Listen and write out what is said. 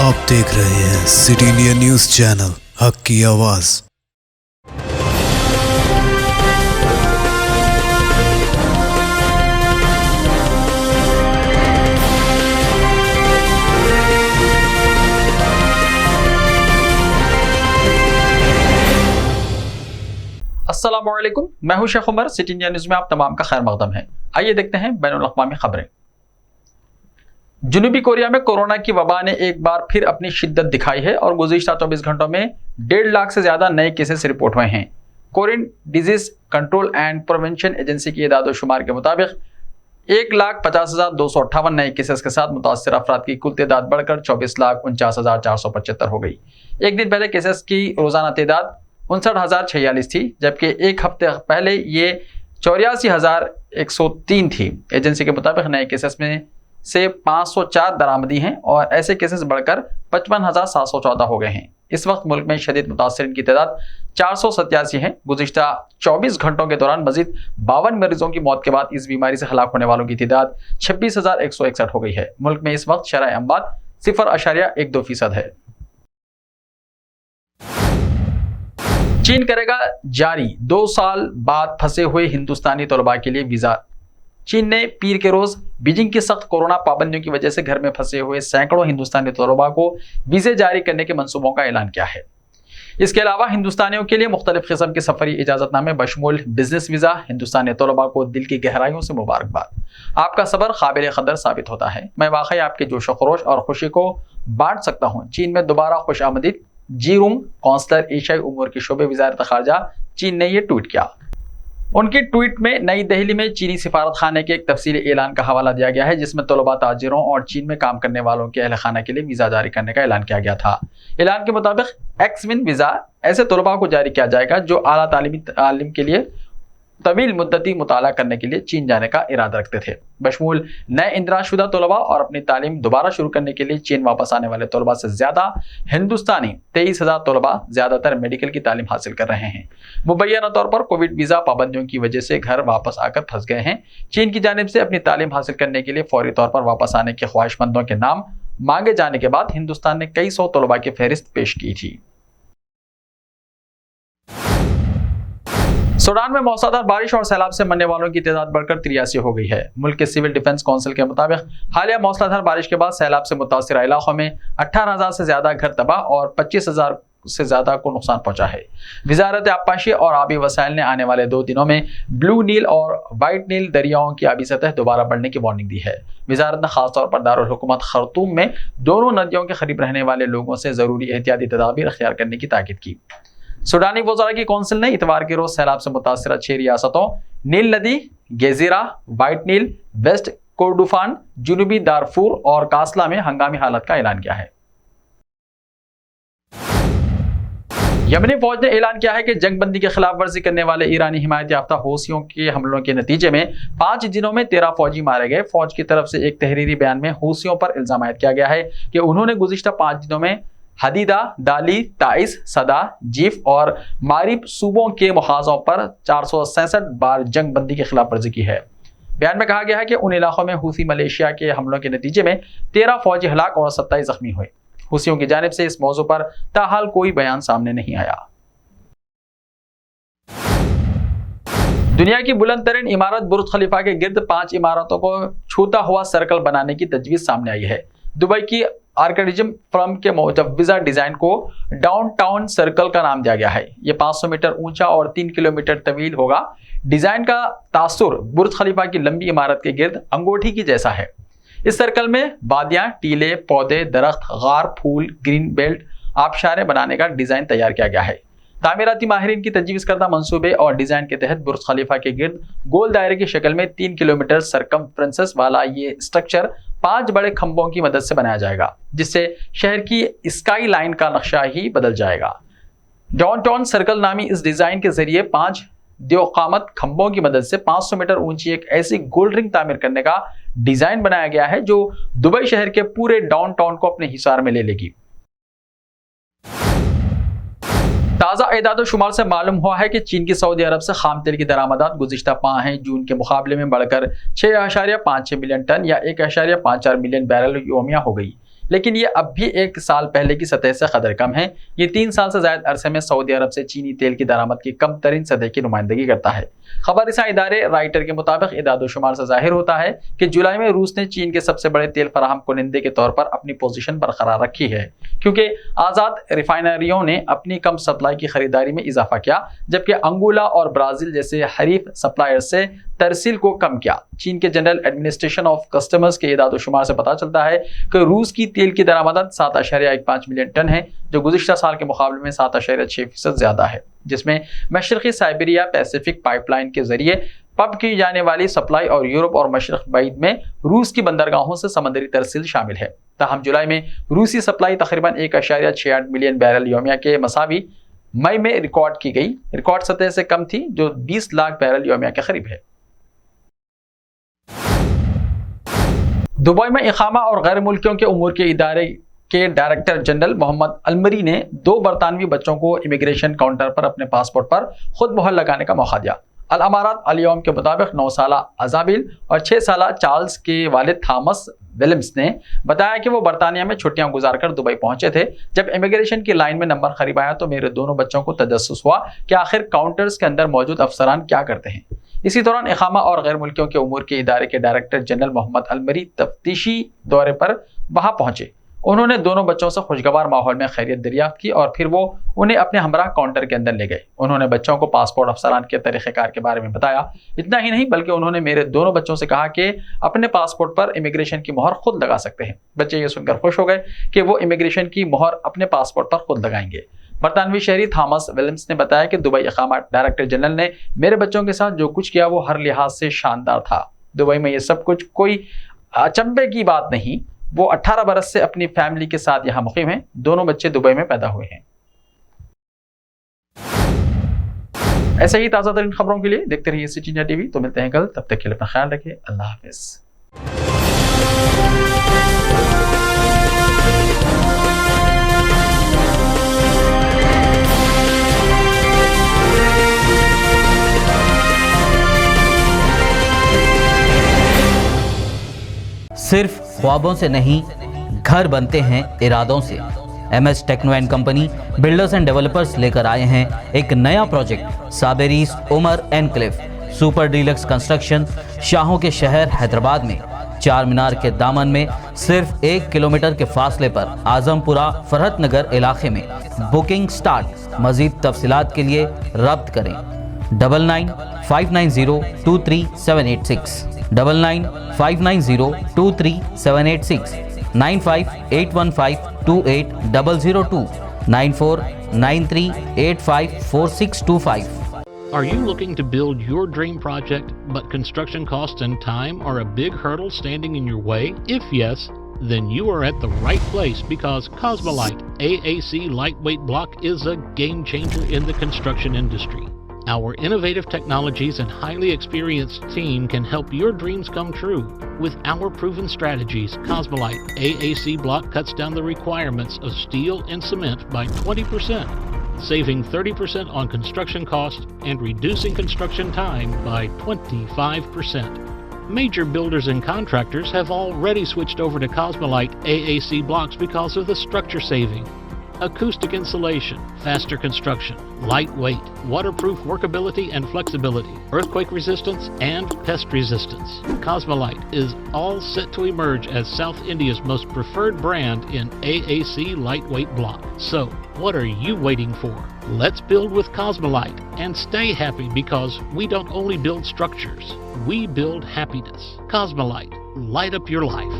आप देख रहे हैं सिटी इंडिया न्यूज चैनल, हक की आवाज। अस्सलामुअलैकुम, मैं हूं Sheikh Umar. City India news में आप तमाम का खैर मकदम है। आइए देखते हैं बैनुल अक़वामी खबरें। जनूबी कोरिया में कोरोना की वबा ने एक बार फिर अपनी शिद्दत दिखाई है और गुज़िश्ता 24 घंटों में 1.5 लाख से ज्यादा नए केसेस रिपोर्ट हुए हैं। Korean disease control and prevention agency की इदाद-ओ-शुमार के मुताबिक 1,50,258 नए केसेस के साथ मुतासर अफराद की कुल तादाद बढ़कर 24,49,475 हो गई। एक दिन पहले केसेस की रोजाना तादाद 59,046 थी, जबकि एक हफ्ते पहले ये 84,103 थी। एजेंसी के मुताबिक नए केसेस में से 504 दरामदी हैं और ऐसे केसेस बढ़कर 55,714 हो गए हैं। इस वक्त मुल्क में शदीद मुतासरीन की तादाद 487 है। गुज़िश्ता 24 घंटों के दौरान मजीद 52 मरीजों की मौत के बाद इस बीमारी से हलाक होने वालों की तादाद 26,161 हो गई है। मुल्क में इस वक्त शरह अमवात 0.12% है। चीन करेगा जारी 2 साल बाद फंसे हुए हिंदुस्तानी तलबा के लिए वीजा। चीन ने पीर के रोज बीजिंग की सख्त कोरोना पाबंदियों की वजह से घर में फंसे हुए सैकड़ों हिंदुस्तानी तलबा को वीजे जारी करने के मंसूबों का ऐलान किया है। इसके अलावा हिंदुस्तानियों के लिए मुख्तलिफ किस्म के सफरी इजाजतनामे बशमूल बिजनेस वीजा। हिंदुस्तानी तलबा को दिल की गहराइयों से मुबारकबाद। आपका सबर काबिल कदर साबित होता है। मैं वाकई आपके जोश खरोश और खुशी को बांट सकता हूँ। चीन में दोबारा खुश आमदीद। जी रूम कौंसलर एशियाई उमूर के शोबे वजारत खारजा चीन ने यह ट्वीट किया। उनकी ट्वीट में नई दिल्ली में चीनी सिफारत खाने के एक तफसीली ऐलान का हवाला दिया गया है, जिसमें तलबा, ताजिरों और चीन में काम करने वालों के अहल खाना के लिए वीजा जारी करने का ऐलान किया गया था। ऐलान के मुताबिक एक्स-विन वीजा ऐसे तलबा को जारी किया जाएगा जो आला तालीम के लिए तवील मुद्दती मुताला करने के लिए चीन जाने का इरादा रखते थे। बशमूल नए इंदराजशुदा तलबा और अपनी तालीम दोबारा शुरू करने के लिए चीन वापस आने वाले तलबा से ज्यादा हिंदुस्तानी 23,000 तलबा ज्यादातर मेडिकल की तालीम हासिल कर रहे हैं। मुबैना तौर पर कोविड वीजा पाबंदियों की वजह से घर वापस आकर फंस गए हैं। चीन की जानिब से अपनी तालीम हासिल करने के लिए फौरी तौर पर वापस आने के ख्वाहिशमंदों के नाम मांगे जाने के बाद हिंदुस्तान ने कई सौ तलबा की फहरिस्त पेश की थी। सूडान में मौसलाधार बारिश और सैलाब से मरने वालों की तादाद बढ़कर 83 हो गई है। मुल्क के सिविल डिफेंस काउंसिल के मुताबिक हालिया मौसलाधार बारिश के बाद सैलाब से मुतासिर इलाकों में 18,000 से ज्यादा घर तबाह और 25,000 से ज्यादा को नुकसान पहुंचा है। वजारत आबपाशी और आबी वसाइल ने आने वाले 2 दिनों में ब्लू नील और वाइट नील दरियाओं की आबी सतह दोबारा बढ़ने की वार्निंग दी है। वजारत ने खासतौर पर दारुल हुकूमत खर्तूम में दोनों नदियों के करीब रहने वाले लोगों से जरूरी एहतियाती तदाबीर अख्तियार करने की ताकीद की। सूडानी वज़ारा की कौंसिल ने इतवार के रोज सैलाब से मुतासिर 6 रियासतों नील नदी, गेजीरा, वाइट नील, वेस्ट कोर्डोफान, जुनूबी दारफूर और कासला में हंगामी हालत का ऐलान किया है। यमनी फौज ने ऐलान किया है कि जंगबंदी की खिलाफ वर्जी करने वाले ईरानी हिमायत याफ्ता हौसियों के हमलों के नतीजे में 5 दिनों में 13 फौजी मारे गए। फौज की तरफ से एक तहरीरी बयान में हौसियों पर इल्जाम आयद किया गया है कि उन्होंने गुज़िश्ता 5 दिनों में हदीदा, दाली, ताइस, सदा, जीफ और मारिब सूबों के मुहाज़ों पर 466 बार जंग बंदी की खिलाफ वर्जी की है। बयान में कहा गया है कि उन इलाकों में हूसी मलेशिया के हमलों के नतीजे में 13 फौजी हलाक और 27 जख्मी हुए। हूसियों की जानिब से इस मौजू पर ताहाल कोई बयान सामने नहीं आया। दुनिया की बुलंद तरीन इमारत बुर्ज खलीफा के गिर्द 5 इमारतों को छूता हुआ सर्कल बनाने की तजवीज़ सामने आई है। दुबई की आर्किटेक्चर फर्म के मुजव्विज़ा डिजाइन को डाउनटाउन सर्कल का नाम दिया गया है। ये 500 मीटर ऊंचा और 3 किलोमीटर तवील होगा। डिजाइन का तासुर बुर्ज खलीफा की लंबी इमारत के गिर्द अंगूठी की जैसा है। इस सर्कल में वादियां, टीले, पौधे, दरख्त, गार, फूल, ग्रीन बेल्ट, आबशारें बनाने का डिजाइन तैयार किया गया है। तामीराती माहिरीन की तजवीज़ करदा मंसूबे और डिजाइन के तहत बुर्ज खलीफा के गिर्द गोल दायरे की शक्ल में 3 किलोमीटर सरकमफ्रेंस वाला ये स्ट्रक्चर 5 बड़े खंभों की मदद से बनाया जाएगा, जिससे शहर की स्काई लाइन का नक्शा ही बदल जाएगा। डाउनटाउन सर्कल नामी इस डिजाइन के जरिए 5 देवकामत खंभों की मदद से 500 मीटर ऊंची एक ऐसी गोल रिंग तामीर करने का डिजाइन बनाया गया है जो दुबई शहर के पूरे डाउनटाउन को अपने हिसार में ले लेगी। ताज़ा एदाद-ओ-शुमार से मालूम हुआ है कि चीन की सऊदी अरब से खाम तेल की दरामदात गुज़िश्ता 5 जून के मुकाबले में बढ़कर 6.56 मिलियन टन या 1.54 मिलियन बैरल यौमिया हो गई। लेकिन ये अब भी 1 साल पहले की सतह से कदर कम है। ये 3 साल से ज्यादा अरसे में सऊदी अरब से चीनी तेल की दरामद की कम तरीन सतह की नुमाइंदगी करता है। खबररसा इदारे राइटर के मुताबिक इदाद-ओ-शुमार से जाहिर होता है कि जुलाई में रूस ने चीन के सबसे बड़े तेल फराहम कुनिंदे के तौर पर अपनी पोजीशन बरकरार रखी है, क्योंकि आज़ाद रिफाइनरियों ने अपनी कम सप्लाई की खरीदारी में इजाफा किया, जबकि अंगोला और ब्राजील जैसे हरीफ सप्लायर से तरसील को कम किया। चीन के जनरल एडमिनिस्ट्रेशन ऑफ कस्टमर्स के इदाद-ओ-शुमार से पता चलता है कि रूस की तेल की दरामद 7.15 मिलियन टन है, जो गुज़िश्ता साल के मुकाबले में 7.6% ज्यादा है, जिसमें मशरक़ी साइबेरिया पैसिफिक पाइपलाइन के जरिए पब की जाने वाली सप्लाई और यूरोप और मशरक़ बैद में रूस की बंदरगाहों से समंदरी तरसील शामिल है। ताहम जुलाई में रूसी सप्लाई तकरीबन 1.68 मिलियन बैरल योमिया के मसावी मई में रिकॉर्ड की गई। रिकॉर्ड सतह से कम थी, जो 20 लाख बैरल योमिया के करीब है। दुबई में इकामा और गैर मुल्कियों के उमूर के इदारे के डायरेक्टर जनरल मोहम्मद अलमरी ने 2 बरतानवी बच्चों को इमिग्रेशन काउंटर पर अपने पासपोर्ट पर खुद मोहर लगाने का मौका दिया। अल अमारात अल यौम के मुताबिक 9 साला अजाबिल और 6 साला चार्ल्स के वालिद थॉमस विलियम्स ने बताया कि वो बरतानिया में छुट्टियां गुजारकर दुबई पहुंचे थे। जब इमिग्रेशन की लाइन में नंबर करीब आया तो मेरे दोनों बच्चों को तजस्सुस हुआ कि आखिर काउंटर्स के अंदर मौजूद अफसरान क्या करते हैं। इसी दौरान इकामा और गैर मुल्कियों के उमूर के इदारे के डायरेक्टर जनरल मोहम्मद अलमरी तफ्तीशी दौरे पर वहां पहुंचे। उन्होंने दोनों बच्चों से खुशगवार माहौल में खैरियत दरियाफ्त की और फिर वो उन्हें अपने हमरा काउंटर के अंदर ले गए। उन्होंने बच्चों को पासपोर्ट अफसरान के तरीक़ेकार के बारे में बताया। इतना ही नहीं बल्कि उन्होंने मेरे दोनों बच्चों से कहा कि अपने पासपोर्ट पर इमिग्रेशन की मोहर खुद लगा सकते हैं। बच्चे ये सुनकर खुश हो गए कि वो इमिग्रेशन की मोहर अपने पासपोर्ट पर खुद लगाएंगे। बरतानवी शहरी थॉमस विलियम्स ने बताया कि दुबई इकामा डायरेक्टर जनरल ने मेरे बच्चों के साथ जो कुछ किया वो हर लिहाज से शानदार था। दुबई में ये सब कुछ कोई अचंभे की बात नहीं। वो 18 बरस से अपनी फैमिली के साथ यहाँ मुकीम हैं। दोनों बच्चे दुबई में पैदा हुए हैं। ऐसे ही ताज़ा तरीन खबरों के लिए देखते रहिए सिटी इंडिया टीवी। तो मिलते हैं कल, तब तक के लिए अपना ख्याल रखिए। अल्लाह हाफिज़। सिर्फ ख्वाबों से नहीं, घर बनते हैं इरादों से। MS techno and company builders and developers लेकर आए हैं एक नया प्रोजेक्ट साबेरीज Umar enclave super deluxe construction. शाहों के शहर हैदराबाद में चार मीनार के दामन में सिर्फ 1 किलोमीटर के फासले पर आजमपुरा फरहत नगर इलाके में। Booking start. मजीद तफसीलात के लिए रब्त करें 9959023786 9959023786 9581528002 9493854625. Are you looking to build your dream project, but construction costs and time are a big hurdle standing in your way? If yes, then you are at the right place, because Cosmolite AAC lightweight block is a game changer in the construction industry. Our innovative technologies and highly experienced team can help your dreams come true. With our proven strategies, Cosmolite AAC block cuts down the requirements of steel and cement by 20%, saving 30% on construction costs and reducing construction time by 25%. Major builders and contractors have already switched over to Cosmolite AAC blocks because of the structure saving. Acoustic insulation, faster construction, lightweight, waterproof workability and flexibility, earthquake resistance and pest resistance. Cosmolite is all set to emerge as South India's most preferred brand in AAC lightweight block. So, what are you waiting for? Let's build with Cosmolite and stay happy, because we don't only build structures, we build happiness. Cosmolite, light up your life.